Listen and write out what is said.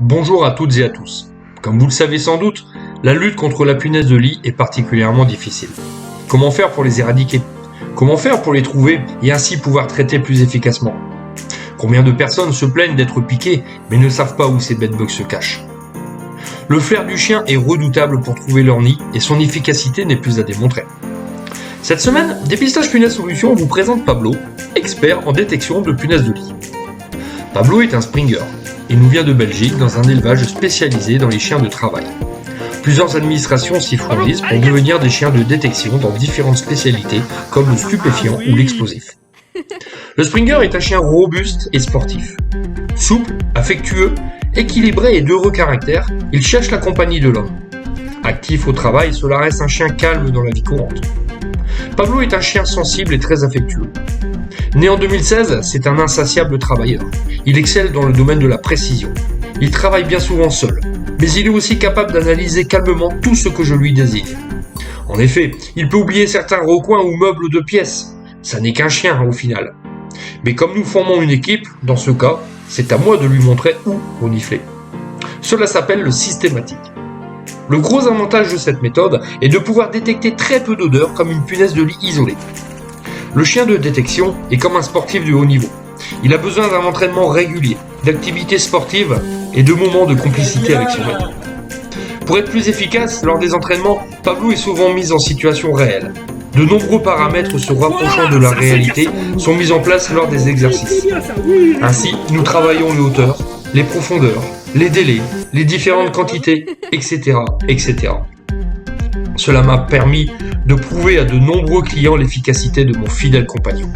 Bonjour à toutes et à tous. Comme vous le savez sans doute, la lutte contre la punaise de lit est particulièrement difficile. Comment faire pour les éradiquer? Comment faire pour les trouver et ainsi pouvoir traiter plus efficacement? Combien de personnes se plaignent d'être piquées mais ne savent pas où ces bedbugs se cachent? Le flair du chien est redoutable pour trouver leur nid et son efficacité n'est plus à démontrer. Cette semaine, Dépistage Punaise Solutions vous présente Pablo, expert en détection de punaises de lit. Pablo est un Springer. Il nous vient de Belgique dans un élevage spécialisé dans les chiens de travail. Plusieurs administrations s'y fournissent pour devenir des chiens de détection dans différentes spécialités comme le stupéfiant ou l'explosif. Le Springer est un chien robuste et sportif. Souple, affectueux, équilibré et d'heureux caractère, il cherche la compagnie de l'homme. Actif au travail, cela reste un chien calme dans la vie courante. Pablo est un chien sensible et très affectueux. Né en 2016, c'est un insatiable travailleur. Il excelle dans le domaine de la précision. Il travaille bien souvent seul, mais il est aussi capable d'analyser calmement tout ce que je lui désigne. En effet, il peut oublier certains recoins ou meubles de pièces. Ça n'est qu'un chien au final. Mais comme nous formons une équipe, dans ce cas, c'est à moi de lui montrer où renifler. Cela s'appelle le systématique. Le gros avantage de cette méthode est de pouvoir détecter très peu d'odeurs comme une punaise de lit isolée. Le chien de détection est comme un sportif de haut niveau. Il a besoin d'un entraînement régulier, d'activités sportives et de moments de complicité avec son maître. Pour être plus efficace lors des entraînements, Pablo est souvent mis en situation réelle. De nombreux paramètres se rapprochant de la réalité sont mis en place lors des exercices. Ainsi, nous travaillons les hauteurs, les profondeurs, les délais, les différentes quantités, etc., etc. Cela m'a permis de prouver à de nombreux clients l'efficacité de mon fidèle compagnon.